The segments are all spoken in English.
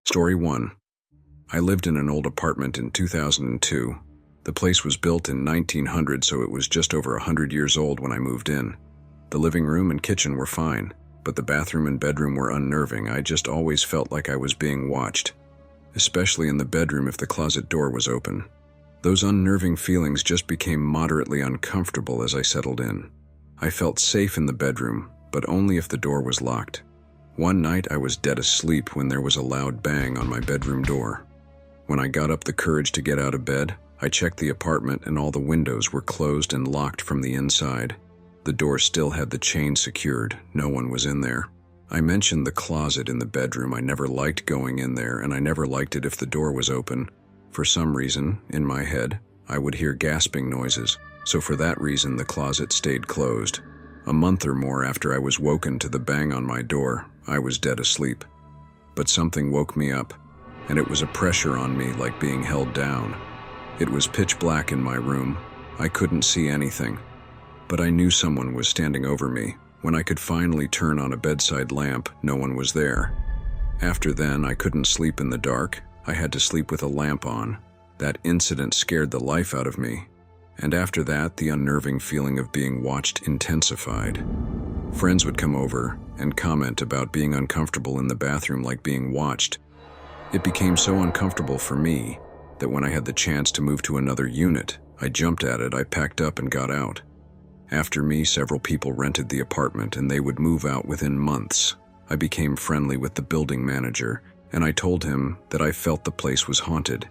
Story 1. I lived in an old apartment in 2002. The place was built in 1900, so it was just over 100 years old when I moved in. The living room and kitchen were fine, but the bathroom and bedroom were unnerving. I just always felt like I was being watched, especially in the bedroom if the closet door was open. Those unnerving feelings just became moderately uncomfortable as I settled in. I felt safe in the bedroom, but only if the door was locked. One night I was dead asleep when there was a loud bang on my bedroom door. When I got up the courage to get out of bed, I checked the apartment and all the windows were closed and locked from the inside. The door still had the chain secured. No one was in there. I mentioned the closet in the bedroom. I never liked going in there, and I never liked it if the door was open. For some reason, in my head, I would hear gasping noises, so for that reason the closet stayed closed. A month or more after I was woken to the bang on my door, I was dead asleep. But something woke me up, and it was a pressure on me like being held down. It was pitch black in my room. I couldn't see anything, but I knew someone was standing over me. When I could finally turn on a bedside lamp, no one was there. After then, I couldn't sleep in the dark. I had to sleep with a lamp on. That incident scared the life out of me. And after that, the unnerving feeling of being watched intensified. Friends would come over and comment about being uncomfortable in the bathroom like being watched. It became so uncomfortable for me that when I had the chance to move to another unit, I jumped at it. I packed up and got out. After me, several people rented the apartment and they would move out within months. I became friendly with the building manager and I told him that I felt the place was haunted.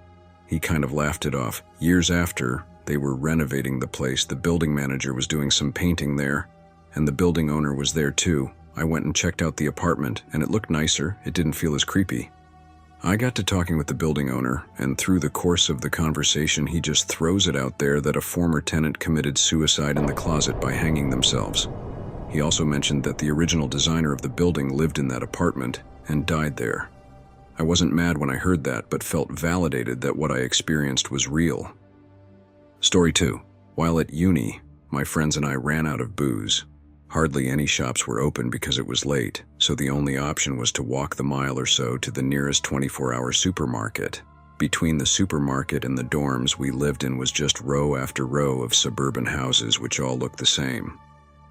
He kind of laughed it off. Years after, they were renovating the place. The building manager was doing some painting there, and the building owner was there too. I went and checked out the apartment, and it looked nicer. It didn't feel as creepy. I got to talking with the building owner, and through the course of the conversation, he just throws it out there that a former tenant committed suicide in the closet by hanging themselves. He also mentioned that the original designer of the building lived in that apartment and died there. I wasn't mad when I heard that, but felt validated that what I experienced was real. Story 2. While at uni, my friends and I ran out of booze. Hardly any shops were open because it was late, so the only option was to walk the mile or so to the nearest 24-hour supermarket. Between the supermarket and the dorms we lived in was just row after row of suburban houses which all looked the same.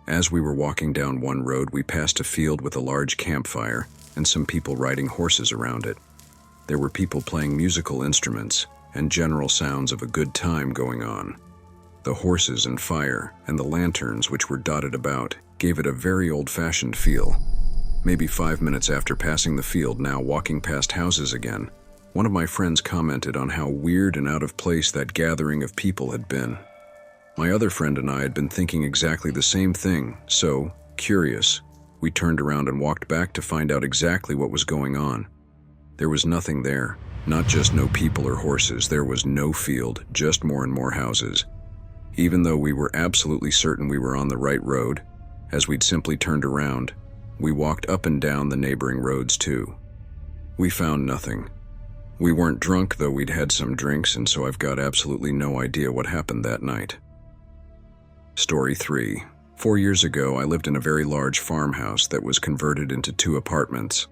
As we were walking down one road, we passed a field with a large campfire and some people riding horses around it. There were people playing musical instruments and general sounds of a good time going on. The horses and fire and the lanterns which were dotted about gave it a very old-fashioned feel. Maybe 5 minutes after passing the field, now walking past houses again, one of my friends commented on how weird and out of place that gathering of people had been. My other friend and I had been thinking exactly the same thing, so, curious, we turned around and walked back to find out exactly what was going on. There was nothing there. Not just no people or horses, there was no field, just more and more houses. Even though we were absolutely certain we were on the right road, as we'd simply turned around, we walked up and down the neighboring roads too. We found nothing. We weren't drunk, though we'd had some drinks, and so I've got absolutely no idea what happened that night. Story 3. 4 years ago, I lived in a very large farmhouse that was converted into 2 apartments.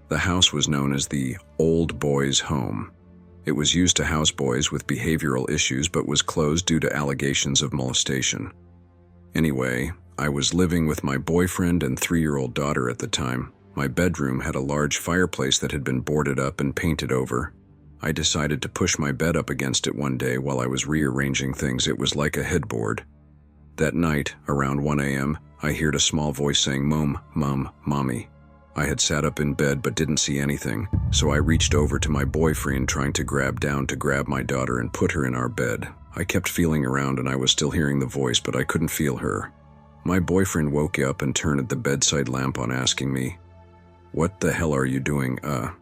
The house was known as the Old Boys' Home. It was used to house boys with behavioral issues but was closed due to allegations of molestation. Anyway, I was living with my boyfriend and 3-year-old daughter at the time. My bedroom had a large fireplace that had been boarded up and painted over. I decided to push my bed up against it one day while I was rearranging things. It was like a headboard. That night, around 1 a.m., I heard a small voice saying, "Mom, Mom, Mommy." I had sat up in bed but didn't see anything, so I reached over to my boyfriend trying to grab my daughter and put her in our bed. I kept feeling around and I was still hearing the voice, but I couldn't feel her. My boyfriend woke up and turned the bedside lamp on, asking me, "What the hell are you doing?" I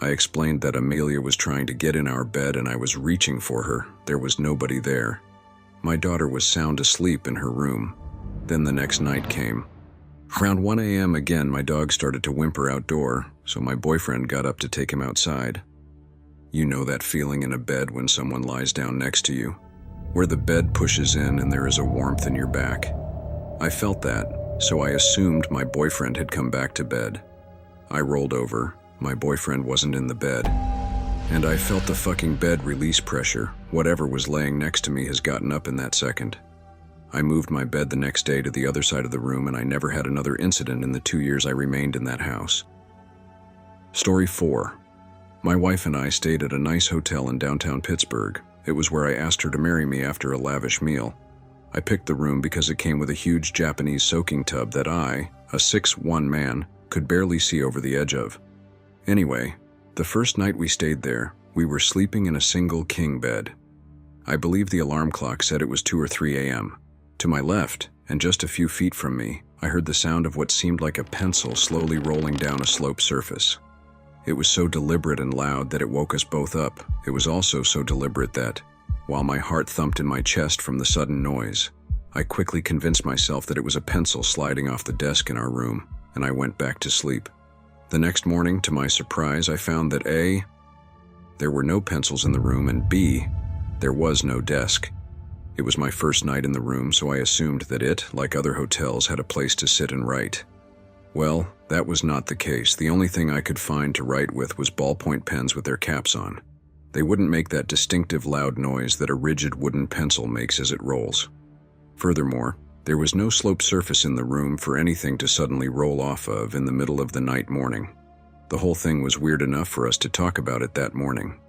explained that Amelia was trying to get in our bed and I was reaching for her. There was nobody there. My daughter was sound asleep in her room. Then the next night came. Around 1 a.m. again, my dog started to whimper outdoor, so my boyfriend got up to take him outside. You know that feeling in a bed when someone lies down next to you, where the bed pushes in and there is a warmth in your back. I felt that, so I assumed my boyfriend had come back to bed. I rolled over. My boyfriend wasn't in the bed. And I felt the fucking bed release pressure. Whatever was laying next to me has gotten up in that second. I moved my bed the next day to the other side of the room, and I never had another incident in the 2 years I remained in that house. Story 4. My wife and I stayed at a nice hotel in downtown Pittsburgh. It was where I asked her to marry me after a lavish meal. I picked the room because it came with a huge Japanese soaking tub that I, a 6'1" man, could barely see over the edge of. Anyway, the first night we stayed there, we were sleeping in a single king bed. I believe the alarm clock said it was 2 or 3 a.m. To my left, and just a few feet from me, I heard the sound of what seemed like a pencil slowly rolling down a sloped surface. It was so deliberate and loud that it woke us both up. It was also so deliberate that, while my heart thumped in my chest from the sudden noise, I quickly convinced myself that it was a pencil sliding off the desk in our room, and I went back to sleep. The next morning, to my surprise, I found that A, there were no pencils in the room, and B, there was no desk. It was my first night in the room, so I assumed that it, like other hotels, had a place to sit and write. Well, that was not the case. The only thing I could find to write with was ballpoint pens with their caps on. They wouldn't make that distinctive loud noise that a rigid wooden pencil makes as it rolls. Furthermore, there was no sloped surface in the room for anything to suddenly roll off of in the middle of the night morning. The whole thing was weird enough for us to talk about it that morning.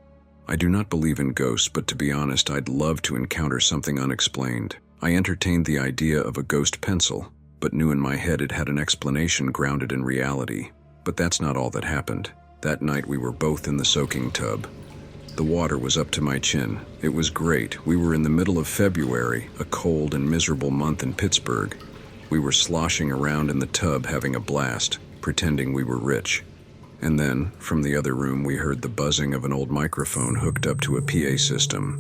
I do not believe in ghosts, but to be honest, I'd love to encounter something unexplained. I entertained the idea of a ghost pencil, but knew in my head it had an explanation grounded in reality. But that's not all that happened. That night we were both in the soaking tub. The water was up to my chin. It was great. We were in the middle of February, a cold and miserable month in Pittsburgh. We were sloshing around in the tub having a blast, pretending we were rich. And then, from the other room, we heard the buzzing of an old microphone hooked up to a PA system.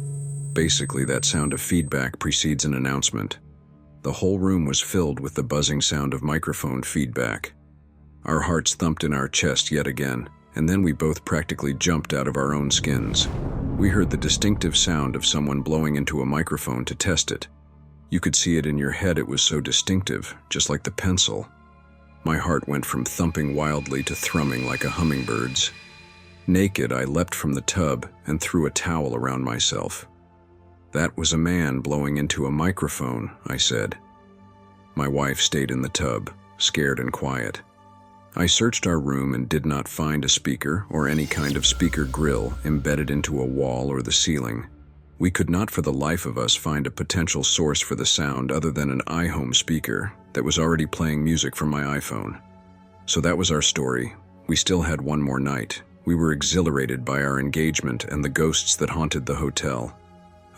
Basically, that sound of feedback precedes an announcement. The whole room was filled with the buzzing sound of microphone feedback. Our hearts thumped in our chest yet again, and then we both practically jumped out of our own skins. We heard the distinctive sound of someone blowing into a microphone to test it. You could see it in your head, it was so distinctive, just like the pencil. My heart went from thumping wildly to thrumming like a hummingbird's. Naked, I leapt from the tub and threw a towel around myself. "That was a man blowing into a microphone," I said. My wife stayed in the tub, scared and quiet. I searched our room and did not find a speaker or any kind of speaker grill embedded into a wall or the ceiling. We could not for the life of us find a potential source for the sound other than an iHome speaker that was already playing music from my iPhone. So that was our story. We still had one more night. We were exhilarated by our engagement and the ghosts that haunted the hotel.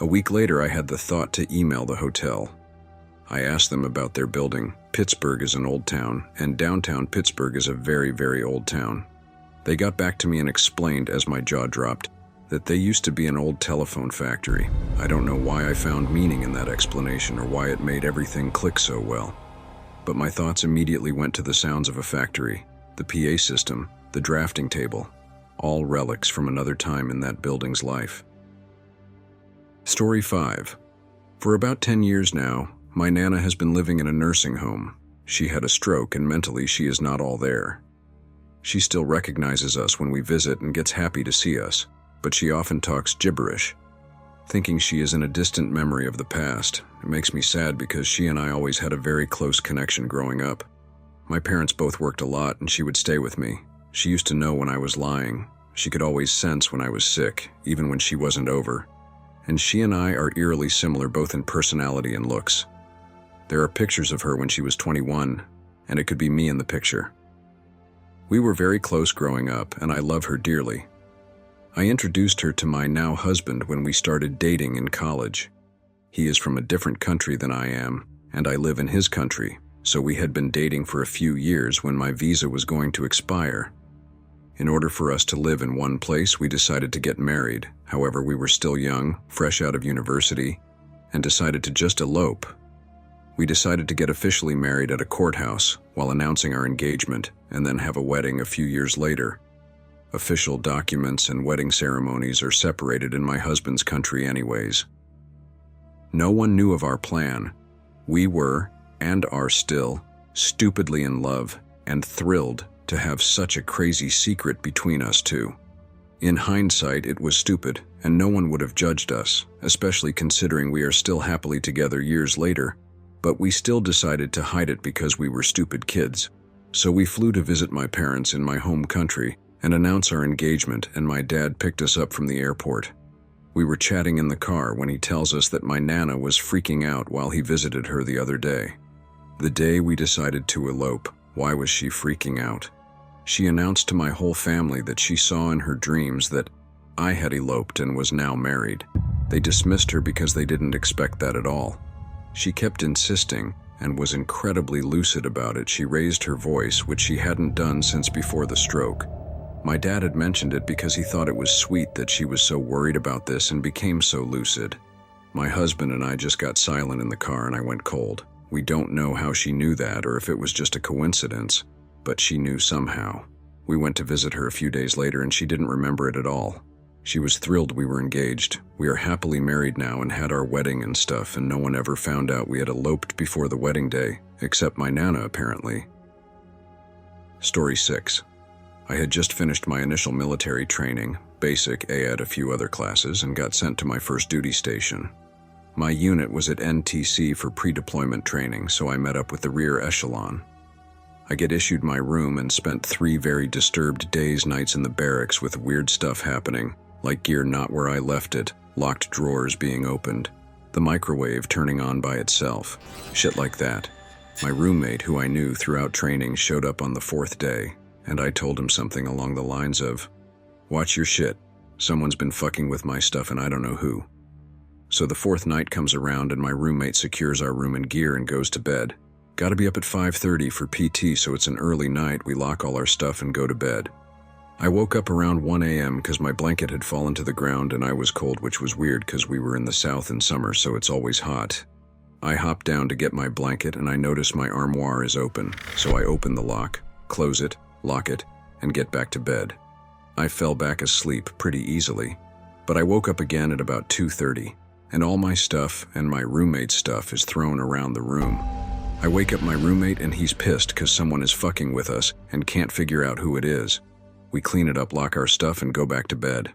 A week later, I had the thought to email the hotel. I asked them about their building. Pittsburgh is an old town, and downtown Pittsburgh is a very, very old town. They got back to me and explained, as my jaw dropped, that they used to be an old telephone factory. I don't know why I found meaning in that explanation or why it made everything click so well. But my thoughts immediately went to the sounds of a factory, the PA system, the drafting table, all relics from another time in that building's life. Story 5. For about 10 years now, my Nana has been living in a nursing home. She had a stroke and mentally she is not all there. She still recognizes us when we visit and gets happy to see us, but she often talks gibberish, thinking she is in a distant memory of the past. It makes me sad because she and I always had a very close connection growing up. My parents both worked a lot and she would stay with me. She used to know when I was lying. She could always sense when I was sick, even when she wasn't over. And she and I are eerily similar both in personality and looks. There are pictures of her when she was 21, and it could be me in the picture. We were very close growing up, and I love her dearly. I introduced her to my now husband when we started dating in college. He is from a different country than I am, and I live in his country, so we had been dating for a few years when my visa was going to expire. In order for us to live in one place, we decided to get married. However, we were still young, fresh out of university, and decided to just elope. We decided to get officially married at a courthouse while announcing our engagement, and then have a wedding a few years later. Official documents and wedding ceremonies are separated in my husband's country anyways. No one knew of our plan. We were, and are still, stupidly in love and thrilled to have such a crazy secret between us two. In hindsight, it was stupid, and no one would have judged us, especially considering we are still happily together years later, but we still decided to hide it because we were stupid kids. So we flew to visit my parents in my home country and announce our engagement, and my dad picked us up from the airport. We were chatting in the car when he tells us that my Nana was freaking out while he visited her the other day. The day we decided to elope, why was she freaking out? She announced to my whole family that she saw in her dreams that I had eloped and was now married. They dismissed her because they didn't expect that at all. She kept insisting and was incredibly lucid about it. She raised her voice, which she hadn't done since before the stroke. My dad had mentioned it because he thought it was sweet that she was so worried about this and became so lucid. My husband and I just got silent in the car and I went cold. We don't know how she knew that or if it was just a coincidence, but she knew somehow. We went to visit her a few days later and she didn't remember it at all. She was thrilled we were engaged. We are happily married now and had our wedding and stuff, and no one ever found out we had eloped before the wedding day, except my Nana apparently. Story 6. I had just finished my initial military training, basic, a few other classes, and got sent to my first duty station. My unit was at NTC for pre-deployment training, so I met up with the rear echelon. I get issued my room and spent 3 very disturbed days, nights in the barracks with weird stuff happening, like gear not where I left it, locked drawers being opened, the microwave turning on by itself, shit like that. My roommate, who I knew throughout training, showed up on the 4th day, and I told him something along the lines of, "Watch your shit. Someone's been fucking with my stuff and I don't know who." So the 4th night comes around and my roommate secures our room and gear and goes to bed. Gotta be up at 5:30 for PT, so it's an early night. We lock all our stuff and go to bed. I woke up around 1 a.m. because my blanket had fallen to the ground and I was cold, which was weird because we were in the south in summer, so it's always hot. I hop down to get my blanket and I notice my armoire is open, so I open the lock, close it, lock it, and get back to bed. I fell back asleep pretty easily, but I woke up again at about 2:30, and all my stuff and my roommate's stuff is thrown around the room. I wake up my roommate and he's pissed because someone is fucking with us and can't figure out who it is. We clean it up, lock our stuff, and go back to bed.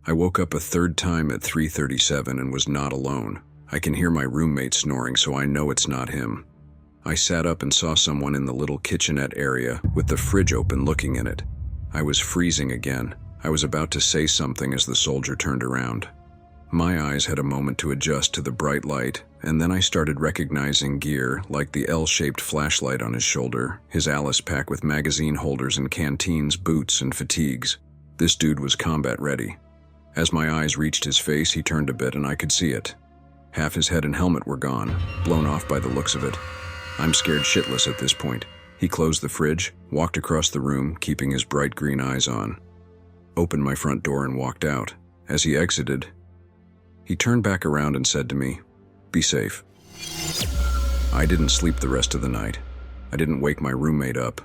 I woke up a 3rd time at 3:37 and was not alone. I can hear my roommate snoring, so I know it's not him. I sat up and saw someone in the little kitchenette area with the fridge open looking in it. I was freezing again. I was about to say something as the soldier turned around. My eyes had a moment to adjust to the bright light, and then I started recognizing gear like the L-shaped flashlight on his shoulder, his Alice pack with magazine holders and canteens, boots, and fatigues. This dude was combat ready. As my eyes reached his face, he turned a bit and I could see it. Half his head and helmet were gone, blown off by the looks of it. I'm scared shitless at this point. He closed the fridge, walked across the room, keeping his bright green eyes on, opened my front door and walked out. As he exited, he turned back around and said to me, "Be safe." I didn't sleep the rest of the night. I didn't wake my roommate up.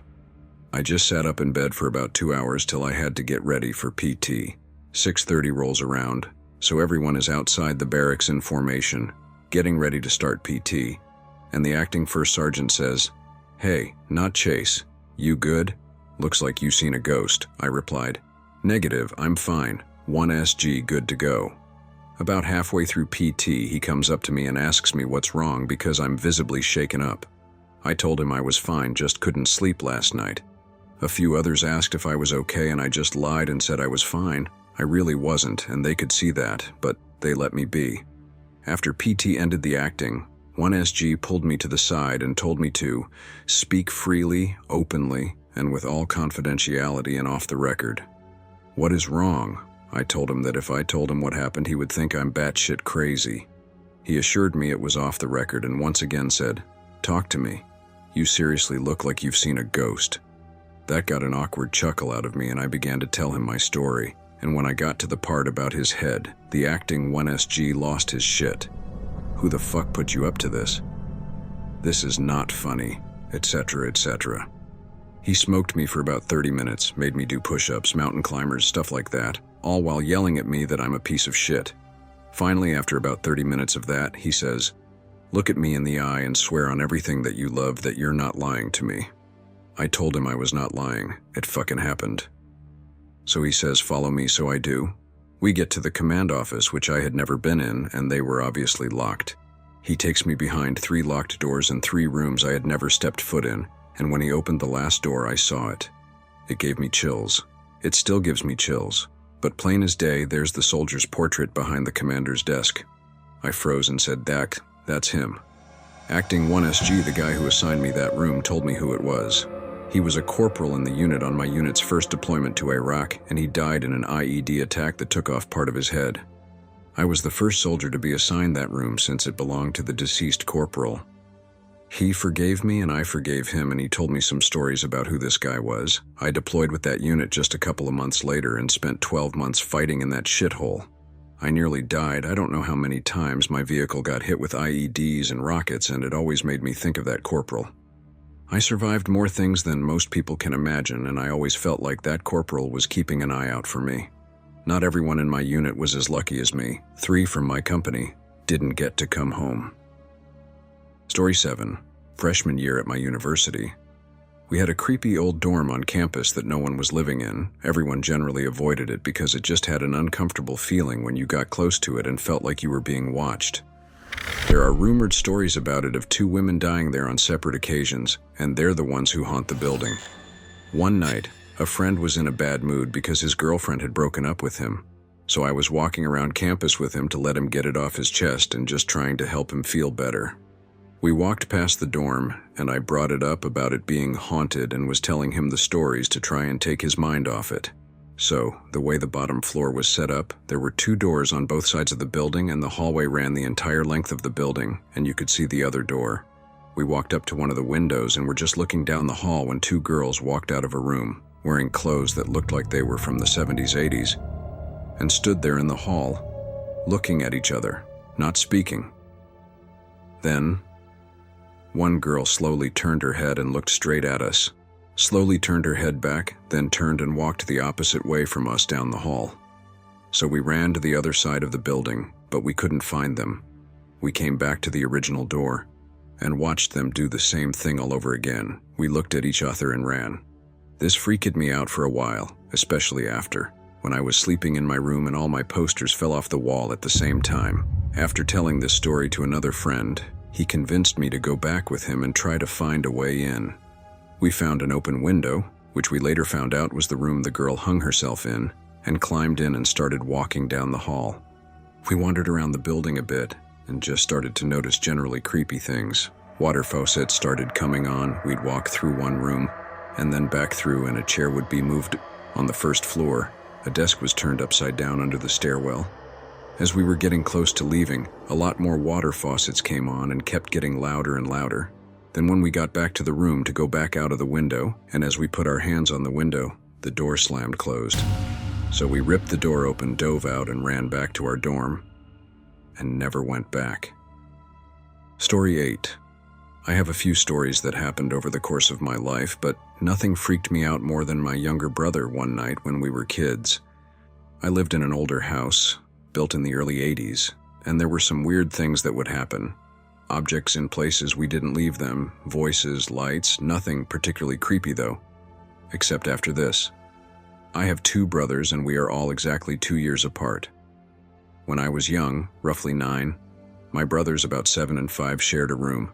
I just sat up in bed for about 2 hours till I had to get ready for PT. 6:30 rolls around, so everyone is outside the barracks in formation, getting ready to start PT. And the acting first sergeant says, "Hey, not Chase. You good? Looks like you seen a ghost," I replied. "Negative, I'm fine. 1SG good to go." About halfway through PT, he comes up to me and asks me what's wrong because I'm visibly shaken up. I told him I was fine, just couldn't sleep last night. A few others asked if I was okay and I just lied and said I was fine. I really wasn't, and they could see that, but they let me be. After PT ended the acting, 1SG pulled me to the side and told me to speak freely, openly, and with all confidentiality and off the record. "What is wrong?" I told him that if I told him what happened, he would think I'm batshit crazy. He assured me it was off the record and once again said, "Talk to me. You seriously look like you've seen a ghost." That got an awkward chuckle out of me and I began to tell him my story. And when I got to the part about his head, the acting 1SG lost his shit. "Who the fuck put you up to this? This is not funny," etc., etc. He smoked me for about 30 minutes, made me do push-ups, mountain climbers, stuff like that, all while yelling at me that I'm a piece of shit. Finally, after about 30 minutes of that, he says, "Look at me in the eye and swear on everything that you love that you're not lying to me." I told him I was not lying. It fucking happened. So he says, follow me, so I do. We get to the command office, which I had never been in, and they were obviously locked. He takes me behind 3 locked doors and 3 rooms I had never stepped foot in, and when he opened the last door, I saw it. It gave me chills. It still gives me chills. But plain as day, there's the soldier's portrait behind the commander's desk. I froze and said, that's him. Acting 1SG, the guy who assigned me that room, told me who it was. He was a corporal in the unit on my unit's first deployment to Iraq, and he died in an IED attack that took off part of his head. I was the first soldier to be assigned that room since it belonged to the deceased corporal. He forgave me and I forgave him, and he told me some stories about who this guy was. I deployed with that unit just a couple of months later and spent 12 months fighting in that shithole. I nearly died. I don't know how many times my vehicle got hit with IEDs and rockets, and it always made me think of that corporal. I survived more things than most people can imagine, and I always felt like that corporal was keeping an eye out for me. Not everyone in my unit was as lucky as me. 3 from my company didn't get to come home. Story 7. Freshman year at my university. We had a creepy old dorm on campus that no one was living in. Everyone generally avoided it because it just had an uncomfortable feeling when you got close to it and felt like you were being watched. There are rumored stories about it of 2 women dying there on separate occasions, and they're the ones who haunt the building. One night, a friend was in a bad mood because his girlfriend had broken up with him. So I was walking around campus with him to let him get it off his chest and just trying to help him feel better. We walked past the dorm, and I brought it up about it being haunted and was telling him the stories to try and take his mind off it. So, the way the bottom floor was set up, there were 2 doors on both sides of the building, and the hallway ran the entire length of the building, and you could see the other door. We walked up to one of the windows and were just looking down the hall when 2 girls walked out of a room, wearing clothes that looked like they were from the 70s, 80s, and stood there in the hall, looking at each other, not speaking. Then, one girl slowly turned her head and looked straight at us, slowly turned her head back, then turned and walked the opposite way from us down the hall. So we ran to the other side of the building, but we couldn't find them. We came back to the original door and watched them do the same thing all over again. We looked at each other and ran. This freaked me out for a while, especially after, when I was sleeping in my room and all my posters fell off the wall at the same time. After telling this story to another friend, he convinced me to go back with him and try to find a way in. We found an open window, which we later found out was the room the girl hung herself in, and climbed in and started walking down the hall. We wandered around the building a bit and just started to notice generally creepy things. Water faucets started coming on. We'd walk through one room and then back through, and a chair would be moved. On the first floor, a desk was turned upside down under the stairwell. As we were getting close to leaving, a lot more water faucets came on and kept getting louder and louder. Then when we got back to the room to go back out of the window, and as we put our hands on the window, the door slammed closed. So we ripped the door open, dove out, and ran back to our dorm, and never went back. Story 8. I have a few stories that happened over the course of my life, but nothing freaked me out more than my younger brother one night when we were kids. I lived in an older house, built in the early 80s, and there were some weird things that would happen. Objects in places we didn't leave them, voices, lights, nothing particularly creepy though. Except after this. I have 2 brothers and we are all exactly 2 years apart. When I was young, roughly 9, my brothers about 7 and 5 shared a room.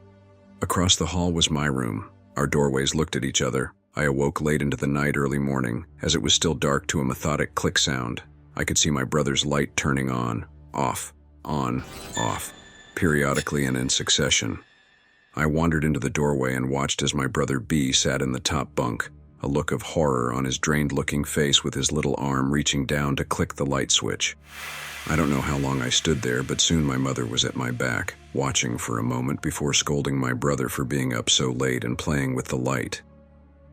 Across the hall was my room. Our doorways looked at each other. I awoke late into the night, early morning, as it was still dark, to a methodic click sound. I could see my brother's light turning on, off, periodically and in succession. I wandered into the doorway and watched as my brother B sat in the top bunk, a look of horror on his drained-looking face with his little arm reaching down to click the light switch. I don't know how long I stood there, but soon my mother was at my back, watching for a moment before scolding my brother for being up so late and playing with the light.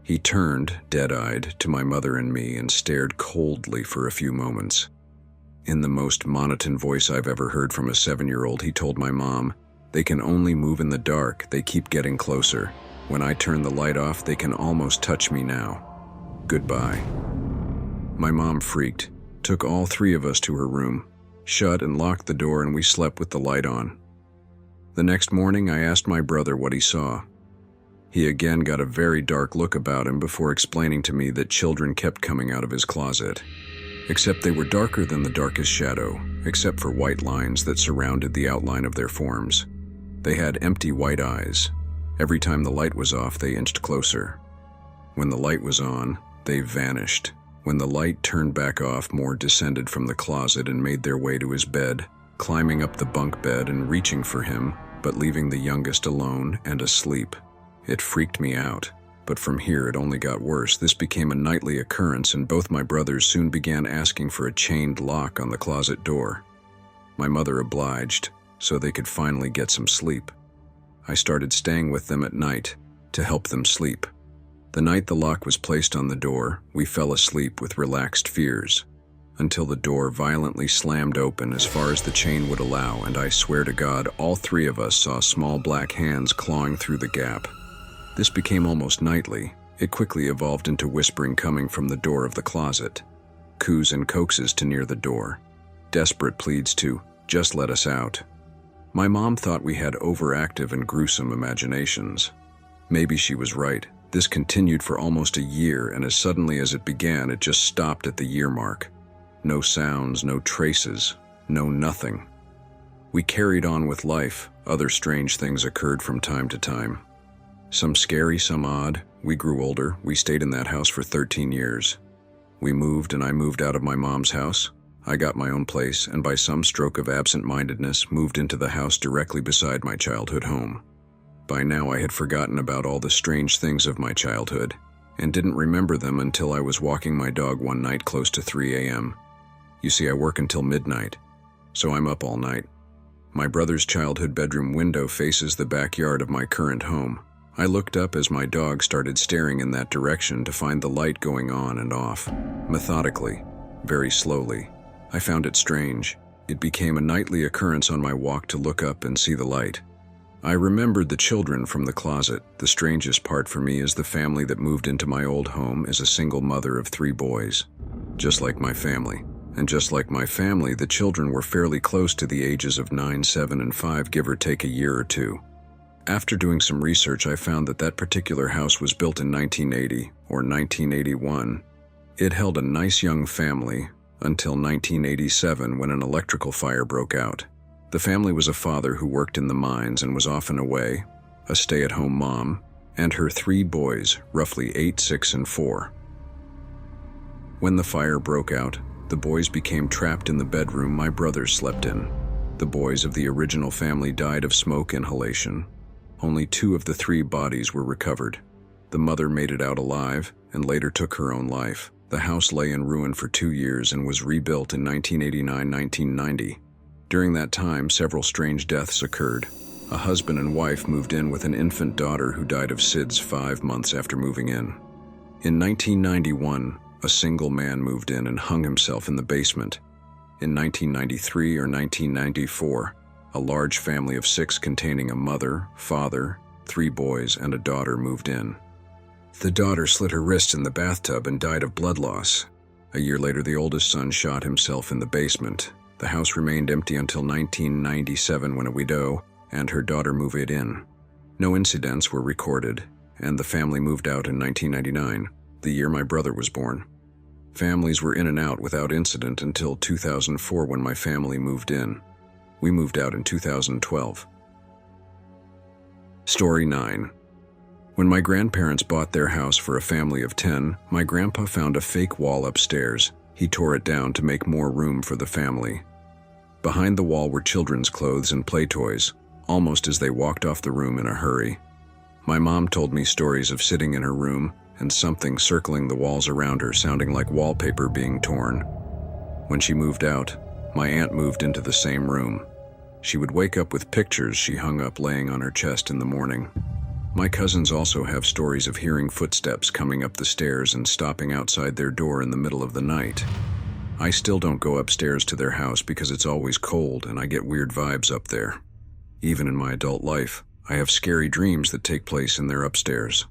He turned, dead-eyed, to my mother and me and stared coldly for a few moments. In the most monotone voice I've ever heard from a 7-year-old, he told my mom, "They can only move in the dark, they keep getting closer. When I turn the light off, they can almost touch me now. Goodbye." My mom freaked, took all 3 of us to her room, shut and locked the door, and we slept with the light on. The next morning, I asked my brother what he saw. He again got a very dark look about him before explaining to me that children kept coming out of his closet. Except they were darker than the darkest shadow, except for white lines that surrounded the outline of their forms. They had empty white eyes. Every time the light was off, they inched closer. When the light was on, they vanished. When the light turned back off, more descended from the closet and made their way to his bed, climbing up the bunk bed and reaching for him, but leaving the youngest alone and asleep. It freaked me out, but from here it only got worse. This became a nightly occurrence, and both my brothers soon began asking for a chained lock on the closet door. My mother obliged, so they could finally get some sleep. I started staying with them at night to help them sleep. The night the lock was placed on the door, we fell asleep with relaxed fears, until the door violently slammed open as far as the chain would allow, and I swear to God, all three of us saw small black hands clawing through the gap. This became almost nightly. It quickly evolved into whispering coming from the door of the closet, coos and coaxes to near the door, desperate pleads to, "Just let us out." My mom thought we had overactive and gruesome imaginations. Maybe she was right. This continued for almost a year, and as suddenly as it began, it just stopped at the year mark. No sounds, no traces, no nothing. We carried on with life. Other strange things occurred from time to time. Some scary, some odd. We grew older. We stayed in that house for 13 years. We moved, and I moved out of my mom's house. I got my own place, and by some stroke of absent-mindedness, moved into the house directly beside my childhood home. By now I had forgotten about all the strange things of my childhood, and didn't remember them until I was walking my dog one night close to 3 a.m. You see, I work until midnight, so I'm up all night. My brother's childhood bedroom window faces the backyard of my current home. I looked up as my dog started staring in that direction to find the light going on and off, methodically, very slowly. I found it strange. It became a nightly occurrence on my walk to look up and see the light. I remembered the children from the closet. The strangest part for me is the family that moved into my old home is a single mother of 3 boys, just like my family. And just like my family, the children were fairly close to the ages of 9, 7, and 5, give or take a year or two. After doing some research, I found that that particular house was built in 1980 or 1981. It held a nice young family until 1987 when an electrical fire broke out. The family was a father who worked in the mines and was often away, a stay-at-home mom, and her 3 boys, roughly 8, 6, and 4. When the fire broke out, the boys became trapped in the bedroom my brothers slept in. The boys of the original family died of smoke inhalation. Only 2 of the 3 bodies were recovered. The mother made it out alive and later took her own life. The house lay in ruin for 2 years and was rebuilt in 1989-1990. During that time, several strange deaths occurred. A husband and wife moved in with an infant daughter who died of SIDS 5 months after moving in. In 1991, a single man moved in and hung himself in the basement. In 1993 or 1994, a large family of 6 containing a mother, father, 3 boys, and a daughter moved in. The daughter slit her wrists in the bathtub and died of blood loss. A year later, the oldest son shot himself in the basement. The house remained empty until 1997 when a widow and her daughter moved in. No incidents were recorded, and the family moved out in 1999, the year my brother was born. Families were in and out without incident until 2004 when my family moved in. We moved out in 2012. Story 9. When my grandparents bought their house for a family of 10, my grandpa found a fake wall upstairs. He tore it down to make more room for the family. Behind the wall were children's clothes and play toys, almost as they walked off the room in a hurry. My mom told me stories of sitting in her room and something circling the walls around her, sounding like wallpaper being torn. When she moved out, my aunt moved into the same room. She would wake up with pictures she hung up laying on her chest in the morning. My cousins also have stories of hearing footsteps coming up the stairs and stopping outside their door in the middle of the night. I still don't go upstairs to their house because it's always cold and I get weird vibes up there. Even in my adult life, I have scary dreams that take place in their upstairs.